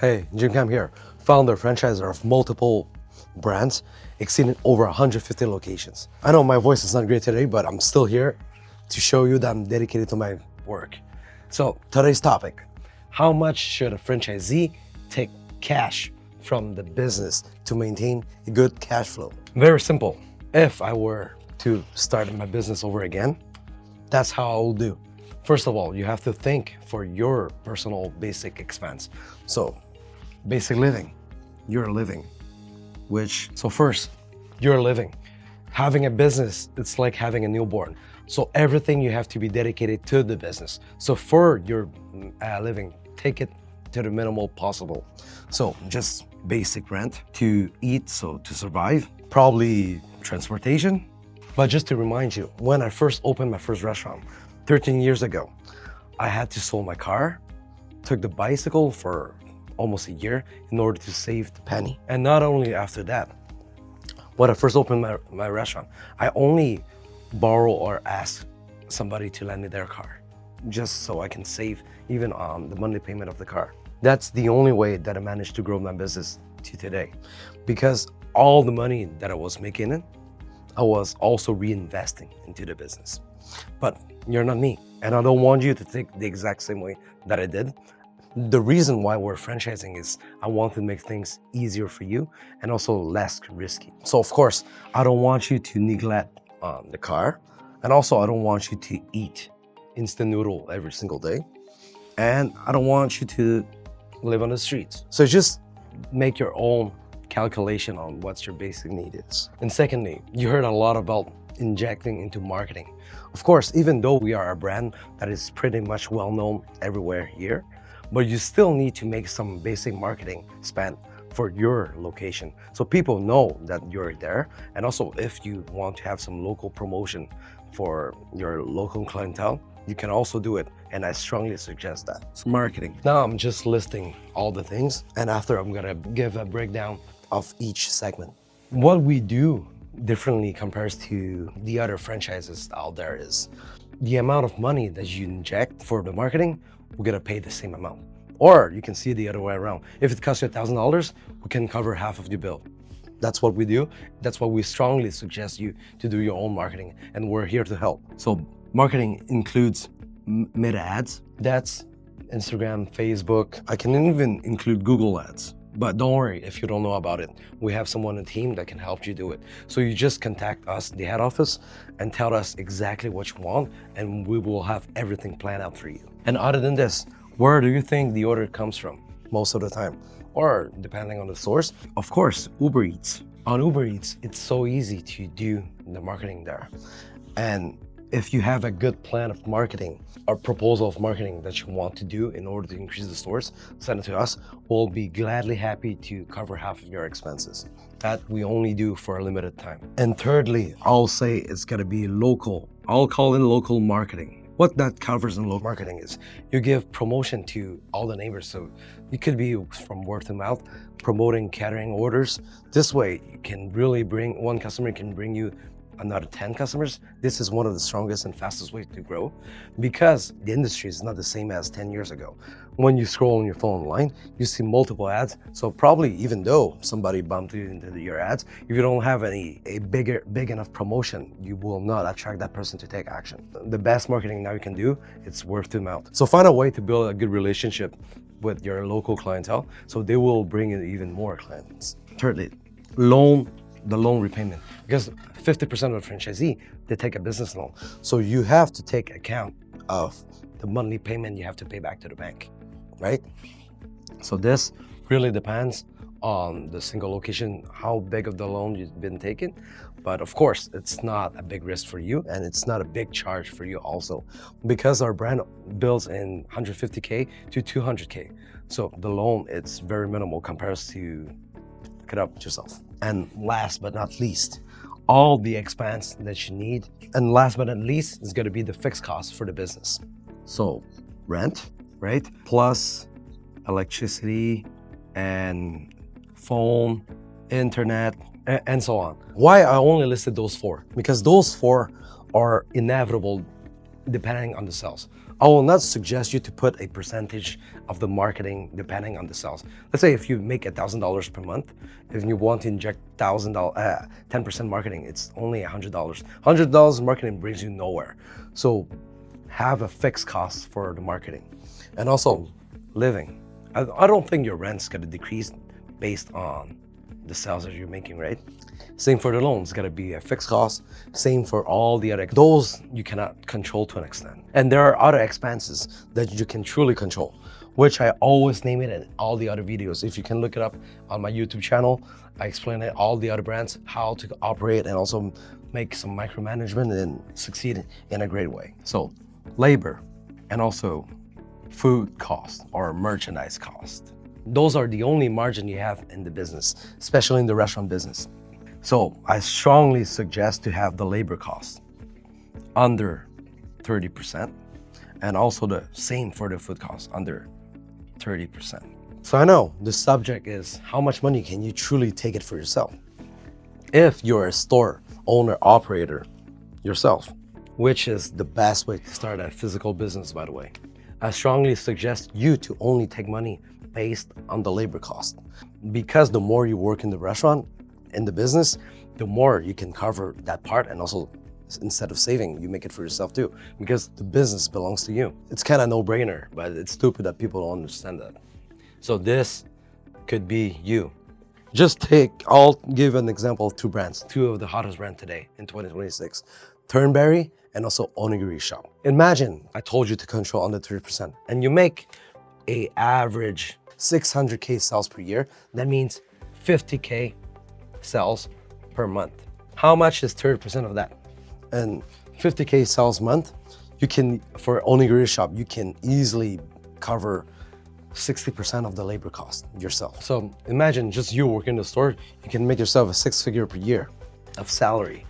Hey, Jim Cam here, founder, franchisor of multiple brands, exceeding over 150 locations. I know my voice is not great today, but I'm still here to show you that I'm dedicated to my work. So today's topic, how much should a franchisee take cash from the business to maintain a good cash flow? Very simple. If I were to start my business over again, that's how I will do. First of all, you have to think for your personal basic expense. So basic living, you're living, so first, you're living. Having a business, it's like having a newborn. So everything you have to be dedicated to the business. So for your living, take it to the minimal possible. So just basic rent to eat, so to survive, probably transportation. But just to remind you, when I first opened my first restaurant 13 years ago, I had to sell my car, took the bicycle for almost a year in order to save the penny. And not only after that, when I first opened my restaurant, I only borrow or ask somebody to lend me their car, just so I can save even on the monthly payment of the car. That's the only way that I managed to grow my business to today, because all the money that I was making I was also reinvesting into the business. But you're not me, and I don't want you to think the exact same way that I did. The reason why we're franchising is I want to make things easier for you and also less risky. So of course, I don't want you to neglect the car, and also I don't want you to eat instant noodle every single day, and I don't want you to live on the streets. So just make your own calculation on what your basic need is. And secondly, you heard a lot about injecting into marketing. Of course, even though we are a brand that is pretty much well known everywhere here, but you still need to make some basic marketing spend for your location, so people know that you're there. And also, if you want to have some local promotion for your local clientele, you can also do it, and I strongly suggest that. So marketing. Now I'm just listing all the things, and after I'm gonna give a breakdown of each segment. What we do differently compares to the other franchises out there is the amount of money that you inject for the marketing, we're gonna pay the same amount. Or you can see it the other way around. If it costs you $1,000, we can cover half of your bill. That's what we do. That's why we strongly suggest you to do your own marketing, and we're here to help. So marketing includes meta ads. That's Instagram, Facebook. I can even include Google ads. But don't worry if you don't know about it. We have someone on the team that can help you do it. So you just contact us, the head office, and tell us exactly what you want, and we will have everything planned out for you. And other than this, where do you think the order comes from most of the time? Or depending on the source, of course, Uber Eats. On Uber Eats, it's so easy to do the marketing there. And if you have a good plan of marketing or proposal of marketing that you want to do in order to increase the stores, send it to us. We'll be gladly happy to cover half of your expenses. That we only do for a limited time. And thirdly, I'll say it's gonna be local. I'll call it local marketing. What that covers in local marketing is you give promotion to all the neighbors. So it could be from word to mouth, promoting catering orders. This way, you can really bring, one customer can bring you another 10 customers. This is one of the strongest and fastest ways to grow, because the industry is not the same as 10 years ago. When you scroll on your phone online, you see multiple ads. So probably even though somebody bumped you into your ads, if you don't have a big enough promotion, you will not attract that person to take action. The best marketing now you can do, it's word to mouth. So find a way to build a good relationship with your local clientele, so they will bring in even more clients. Thirdly, the loan repayment, because 50% of the franchisee, they take a business loan. So you have to take account of the monthly payment you have to pay back to the bank, right? So this really depends on the single location, how big of the loan you've been taking. But of course, it's not a big risk for you, and it's not a big charge for you also, because our brand builds in 150K to 200K. So the loan, it's very minimal compared to, look it up yourself. And last but not least, all the expense that you need. And last but not least is gonna be the fixed cost for the business. So rent, right? Plus electricity and phone, internet, and so on. Why I only listed those four? Because those four are inevitable depending on the sales. I will not suggest you to put a percentage of the marketing depending on the sales. Let's say if you make $1,000 per month, if you want to inject $1,000, 10% marketing, it's only $100. $100 marketing brings you nowhere. So have a fixed cost for the marketing. And also living. I don't think your rent's gonna decrease based on the sales that you're making, right? Same for the loans, gotta be a fixed cost. Same for all the other, those you cannot control to an extent. And there are other expenses that you can truly control, which I always name it in all the other videos. If you can look it up on my YouTube channel, I explain it, all the other brands, how to operate and also make some micromanagement and succeed in a great way. So labor and also food cost or merchandise cost. Those are the only margin you have in the business, especially in the restaurant business. So I strongly suggest to have the labor cost under 30%, and also the same for the food cost under 30%. So I know the subject is how much money can you truly take it for yourself? If you're a store owner operator yourself, which is the best way to start a physical business, by the way, I strongly suggest you to only take money based on the labor cost, because the more you work in the restaurant, in the business, the more you can cover that part, and also instead of saving, you make it for yourself too, because the business belongs to you. It's kind of no-brainer, but it's stupid that people don't understand that. So this could be you. I'll give an example of two brands, two of the hottest brands today in 2026, Turnberry and also Onigiri Shop. Imagine I told you to control under 30% and you make a average 600K sales per year. That means 50K sales per month. How much is 30% of that? And 50K sales month, you can, for Onigiri Shop, you can easily cover 60% of the labor cost yourself. So imagine just you working in the store, you can make yourself a 6-figure per year of salary.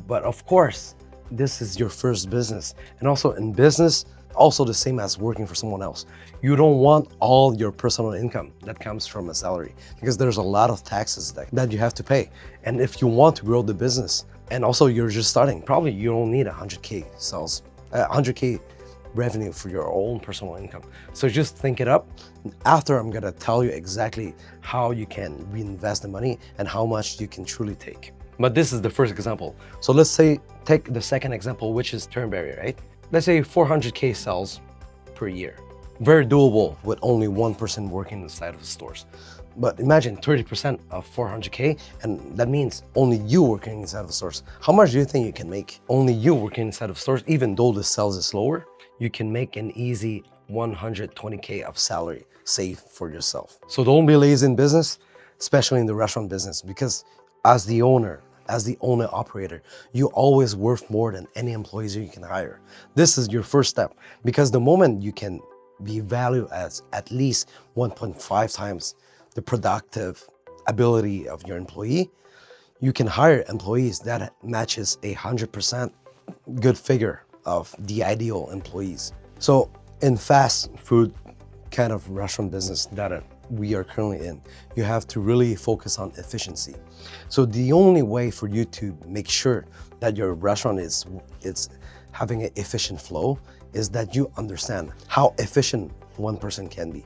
But of course, this is your first business. And also in business, also the same as working for someone else. You don't want all your personal income that comes from a salary, because there's a lot of taxes that you have to pay. And if you want to grow the business, and also you're just starting, probably you don't need 100K sales, 100K revenue for your own personal income. So just think it up. After, I'm gonna tell you exactly how you can reinvest the money and how much you can truly take. But this is the first example. So let's say, take the second example, which is Turnberry, right? Let's say 400K sales per year. Very doable with only one person working inside of the stores. But imagine 30% of 400K, and that means only you working inside of the stores. How much do you think you can make? Only you working inside of stores, even though the sales is lower, you can make an easy 120K of salary save for yourself. So don't be lazy in business, especially in the restaurant business, because as the owner operator, you always worth more than any employees you can hire. This is your first step, because the moment you can be valued as at least 1.5 times the productive ability of your employee, you can hire employees that matches 100% good figure of the ideal employees. So in fast food kind of restaurant business that we are currently in, you have to really focus on efficiency. So the only way for you to make sure that your restaurant is having an efficient flow is that you understand how efficient one person can be.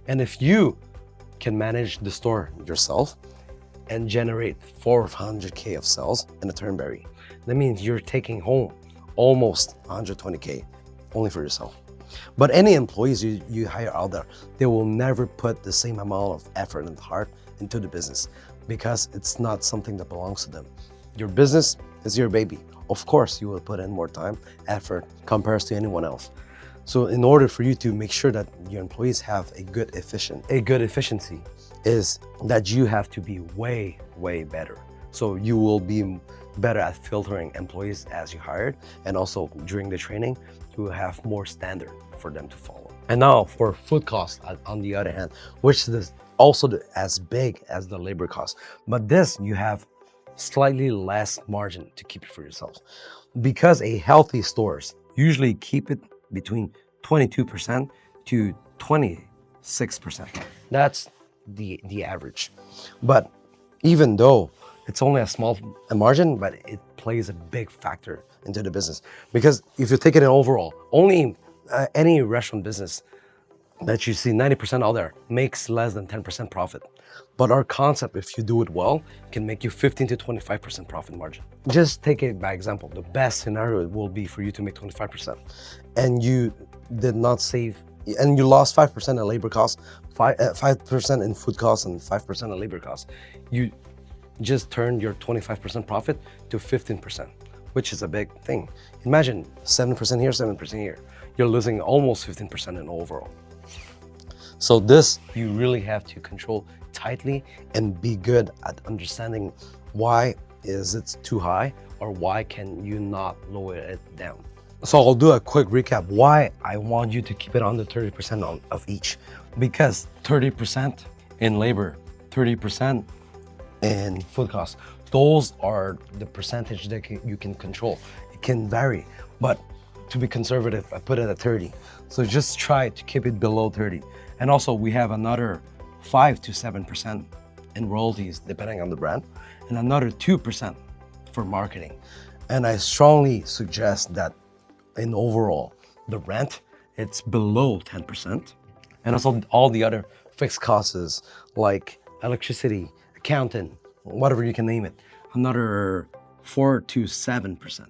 And if you can manage the store yourself and generate 400K of sales in a Turnberry, that means you're taking home almost 120K only for yourself. But any employees you hire out there, they will never put the same amount of effort and heart into the business, because it's not something that belongs to them. Your business is your baby. Of course, you will put in more time, effort compared to anyone else. So in order for you to make sure that your employees have a good efficiency, is that you have to be way, way better. So you will be better at filtering employees as you hired, and also during the training, you will have more standard for them to follow. And now for food costs, on the other hand, which is also as big as the labor cost, but this you have slightly less margin to keep it for yourself, because a healthy stores usually keep it between 22% to 26%. That's the average. But even though it's only a small margin, but it plays a big factor into the business. Because if you take it in overall, only Any restaurant business that you see, 90% out there makes less than 10% profit. But our concept, if you do it well, can make you 15 to 25% profit margin. Just take it by example. The best scenario will be for you to make 25%, and you did not save, and you lost 5% in labor costs, 5% in food costs, and 5% in labor costs. You just turned your 25% profit to 15%, which is a big thing. Imagine 7% here, 7% here. You're losing almost 15% in overall. So this, you really have to control tightly and be good at understanding why is it too high or why can you not lower it down. So I'll do a quick recap why I want you to keep it under 30% of each. Because 30% in labor, 30% in food costs, those are the percentage that you can control. It can vary, but to be conservative, I put it at 30. So just try to keep it below 30. And also we have another 5 to 7% in royalties, depending on the brand, and another 2% for marketing. And I strongly suggest that in overall, the rent, it's below 10%. And also all the other fixed costs like electricity, accountant, whatever you can name it, another 4 to 7%.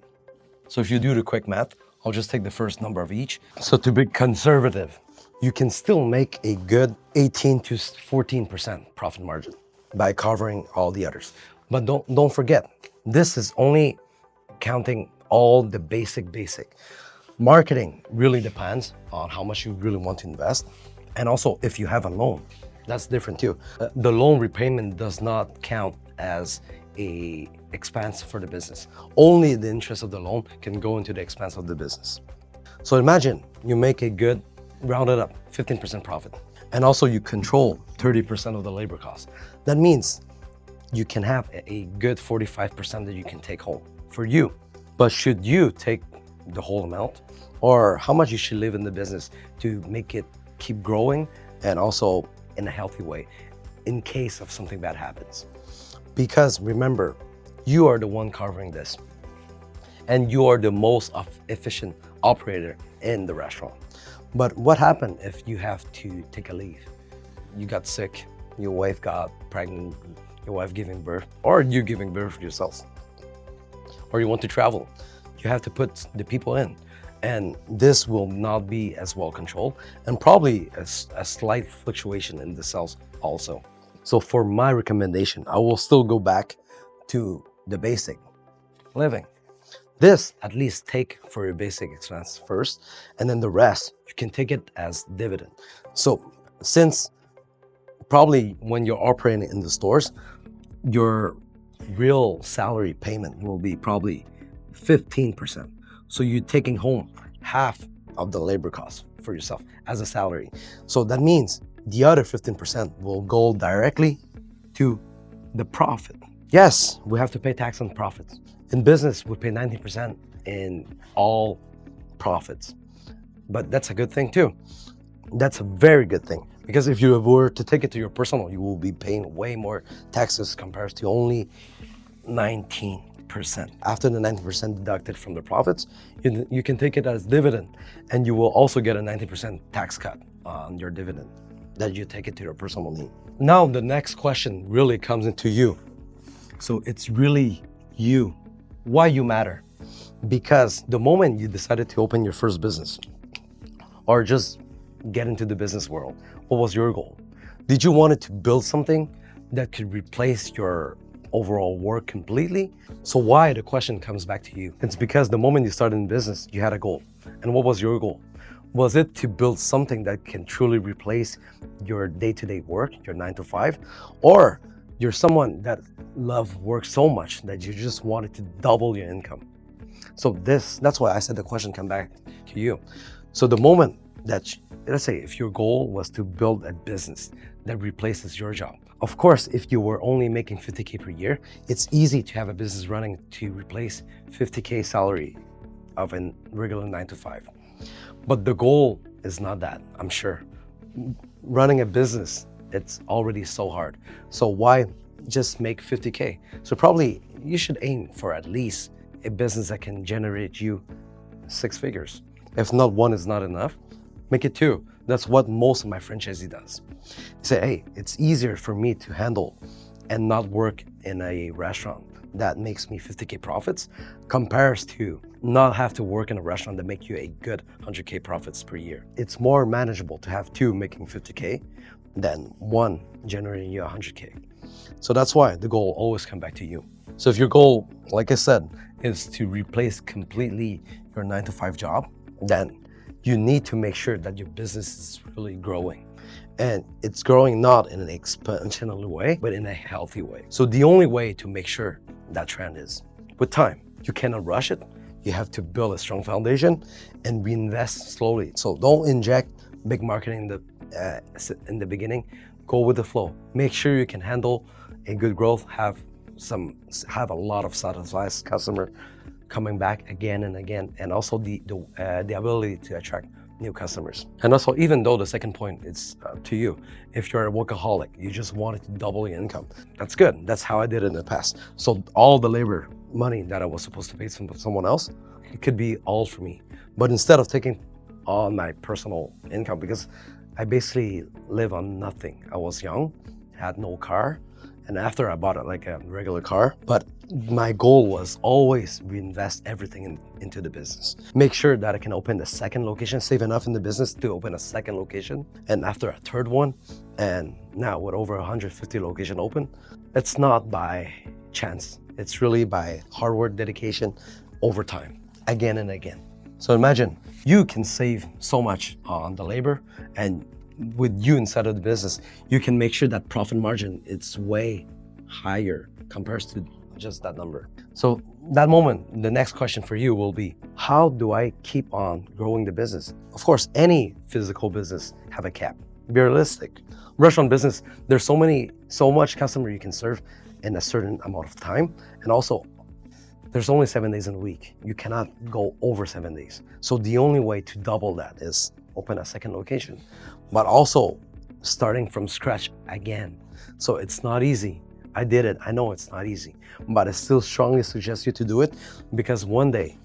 So if you do the quick math, I'll just take the first number of each. So to be conservative, you can still make a good 18 to 14% profit margin by covering all the others. But don't forget, this is only counting all the basic. Marketing really depends on how much you really want to invest. And also if you have a loan, that's different too. The loan repayment does not count as a expense for the business. Only the interest of the loan can go into the expense of the business. So imagine you make a good, rounded up, 15% profit. And also you control 30% of the labor costs. That means you can have a good 45% that you can take home for you. But should you take the whole amount? Or how much you should live in the business to make it keep growing and also in a healthy way in case of something bad happens? Because remember, you are the one covering this and you are the most efficient operator in the restaurant. But what happened if you have to take a leave? You got sick, your wife got pregnant, your wife giving birth, or you giving birth yourself, or you want to travel. You have to put the people in. And this will not be as well controlled and probably a slight fluctuation in the sales also. So for my recommendation, I will still go back to the basic living. This at least take for your basic expense first, and then the rest, you can take it as dividend. So since probably when you're operating in the stores, your real salary payment will be probably 15%. So you're taking home half of the labor costs for yourself as a salary. So that means the other 15% will go directly to the profit. Yes, we have to pay tax on profits. In business, we pay 90% in all profits. But that's a good thing too. That's a very good thing. Because if you were to take it to your personal, you will be paying way more taxes compared to only 19%. After the 90% deducted from the profits, you can take it as dividend, and you will also get a 90% tax cut on your dividend that you take it to your personal name. Now the next question really comes into you. So it's really you. Why you matter? Because the moment you decided to open your first business or just get into the business world, what was your goal? Did you want to build something that could replace your overall work completely? So why the question comes back to you? It's because the moment you started in business, you had a goal. And what was your goal? Was it to build something that can truly replace your day-to-day work, your 9 to 5? Or you're someone that loves work so much that you just wanted to double your income? So that's why I said the question come back to you. So the moment that, let's say if your goal was to build a business that replaces your job. Of course, if you were only making 50K per year, it's easy to have a business running to replace 50K salary of a regular 9 to 5. But the goal is not that, I'm sure. Running a business, it's already so hard. So why just make 50K? So probably you should aim for at least a business that can generate you 6 figures. If not one is not enough, make it two. That's what most of my franchisee does. Say, hey, it's easier for me to handle and not work in a restaurant that makes me 50K profits compares to not have to work in a restaurant that make you a good 100K profits per year. It's more manageable to have two making 50K than one generating you 100K. So that's why the goal always come back to you. So if your goal, like I said, is to replace completely your 9-to-5 job, then you need to make sure that your business is really growing. And it's growing not in an exponential way, but in a healthy way. So the only way to make sure that trend is with time. You cannot rush it. You have to build a strong foundation and reinvest slowly. So don't inject big marketing in the beginning. Go with the flow. Make sure you can handle a good growth, have a lot of satisfied customer coming back again and again, and also the ability to attract new customers. And also, even though the second point is to you, if you're a workaholic, you just wanted to double your income, that's good. That's how I did it in the past. So all the labor money that I was supposed to pay someone else, it could be all for me. But instead of taking all my personal income, because I basically live on nothing. I was young, had no car, and after I bought it like a regular car, but my goal was always reinvest everything into the business. Make sure that I can open the second location, save enough in the business to open a second location, and after a third one, and now with over 150 location open, it's not by chance. It's really by hard work, dedication, over time, again and again. So imagine you can save so much on the labor, and with you inside of the business, you can make sure that profit margin it's way higher compared to just that number. So that moment, the next question for you will be, how do I keep on growing the business? Of course, any physical business have a cap. Be realistic. Restaurant business, there's so much customer you can serve in a certain amount of time, and also there's only 7 days in a week. You cannot go over 7 days. So the only way to double that is open a second location, but also starting from scratch again. So it's not easy. I did it. I know it's not easy, but I still strongly suggest you to do it, because one day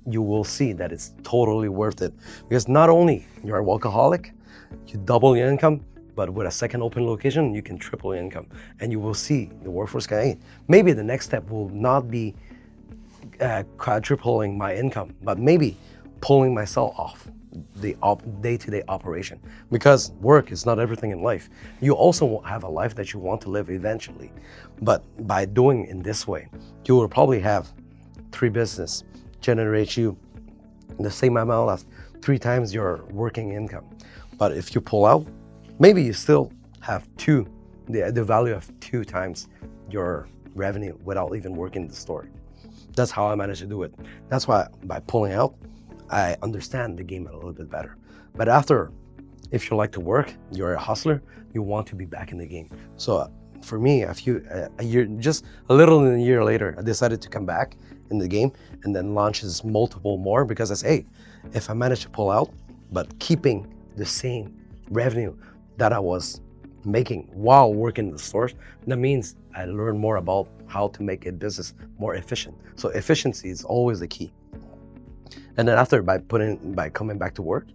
you will see that it's totally worth it. Because not only you're a workaholic, you double your income, but with a second open location, you can triple your income, and you will see the workforce guy. Maybe the next step will not be quadrupling my income, but maybe pulling myself off the day-to-day operation, because work is not everything in life. You also have a life that you want to live eventually, but by doing in this way, you will probably have 3 business generate you the same amount of 3 times your working income. But if you pull out, maybe you still have the value of 2 times your revenue without even working in the store. That's how I managed to do it. That's why by pulling out, I understand the game a little bit better. But after, if you like to work, you're a hustler, you want to be back in the game. So for me, a year, just a little than a year later, I decided to come back in the game and then launches multiple more, because I say, hey, if I manage to pull out, but keeping the same revenue that I was making while working in the stores, that means I learned more about how to make a business more efficient. So efficiency is always the key. And then after, by coming back to work,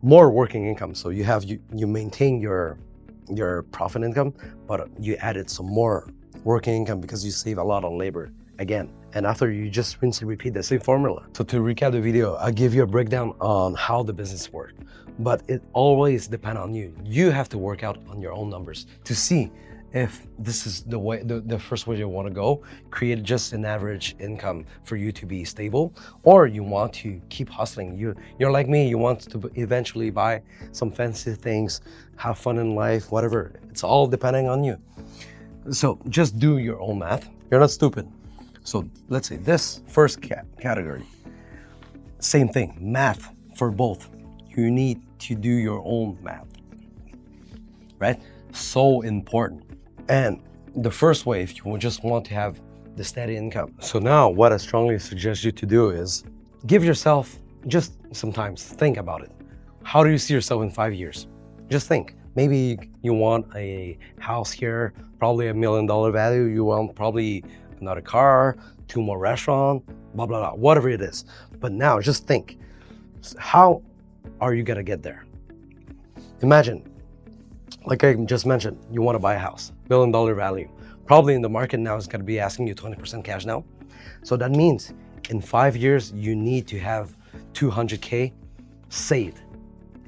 more working income. So you maintain your profit income, but you added some more working income because you save a lot on labor again. And after, you just rinse and repeat the same formula. So to recap the video, I'll give you a breakdown on how the business works, but it always depends on you. You have to work out on your own numbers to see if this is the way, the first way you want to go, create just an average income for you to be stable, or you want to keep hustling. You're like me, you want to eventually buy some fancy things, have fun in life, whatever. It's all depending on you. So just do your own math. You're not stupid. So let's say this first category, same thing, math for both. You need to do your own math, right? So important. And the first way, if you just want to have the steady income. So now what I strongly suggest you to do is give yourself just sometimes think about it. How do you see yourself in 5 years? Just think. Maybe you want a house here, probably $1 million value. You want probably another car, 2 more restaurants, blah, blah, blah, whatever it is. But now just think, How are you gonna get there? Imagine, like I just mentioned, you want to buy a house, $1 million value. Probably in the market now is gonna be asking you 20% cash now. So that means in 5 years, you need to have 200K saved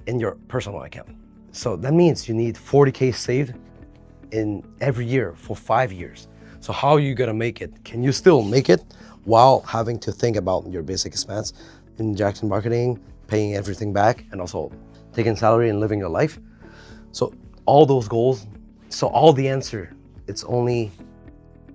in your personal account. So that means you need 40K saved in every year for 5 years. So how are you gonna make it? Can you still make it while having to think about your basic expense, injecting marketing, paying everything back, and also taking salary and living your life? So all those goals, so all the answer, it's only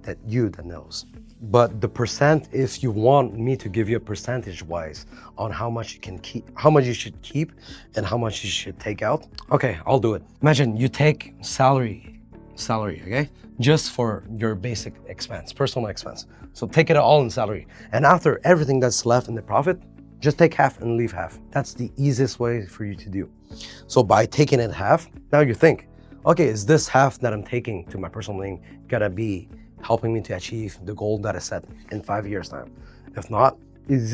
that knows. But the percent, if you want me to give you a percentage wise on how much you can keep, how much you should keep and how much you should take out, okay, I'll do it. Imagine you take salary, okay? Just for your basic expense, personal expense. So take it all in salary. And after everything that's left in the profit, just take half and leave half. That's the easiest way for you to do. So by taking it half, now you think, okay, is this half that I'm taking to my personal name gonna be helping me to achieve the goal that I set in 5 years time? If not,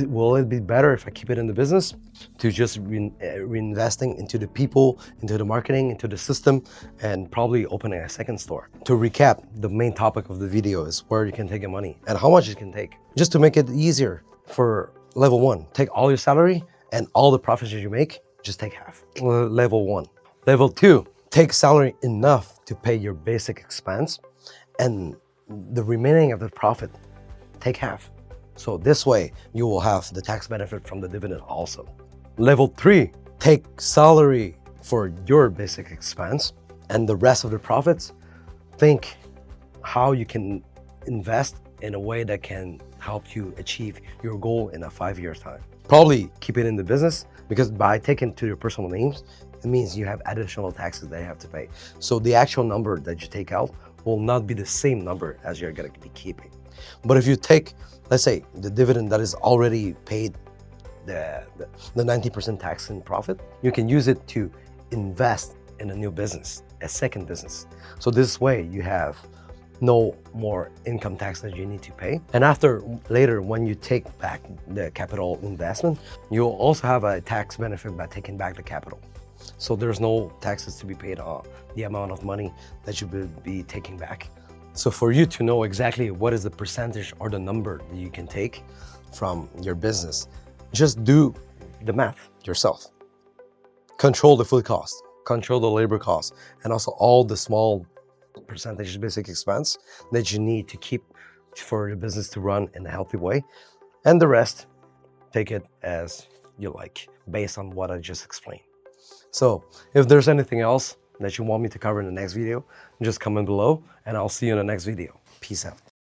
will it be better if I keep it in the business to just reinvesting into the people, into the marketing, into the system, and probably opening a second store? To recap, the main topic of the video is where you can take your money and how much you can take. Just to make it easier for level 1, take all your salary and all the profits that you make, just take half. Level 1. Level 2, take salary enough to pay your basic expense, and the remaining of the profit, take half. So this way, you will have the tax benefit from the dividend also. Level 3, take salary for your basic expense and the rest of the profits, think how you can invest in a way that can help you achieve your goal in a 5 years time. Probably keep it in the business, because by taking to your personal names, it means you have additional taxes that you have to pay. So the actual number that you take out will not be the same number as you're gonna be keeping. But if you take, let's say, the dividend that is already paid, the 90% tax in profit, you can use it to invest in a new business, a second business. So this way you have no more income tax that you need to pay. And later, when you take back the capital investment, you'll also have a tax benefit by taking back the capital. So there's no taxes to be paid on the amount of money that you will be taking back. So for you to know exactly what is the percentage or the number that you can take from your business, just do the math yourself. Control the food cost, control the labor cost, and also all the small percentage basic expense that you need to keep for your business to run in a healthy way. And the rest, take it as you like, based on what I just explained. So if there's anything else that you want me to cover in the next video, just comment below and I'll see you in the next video. Peace out.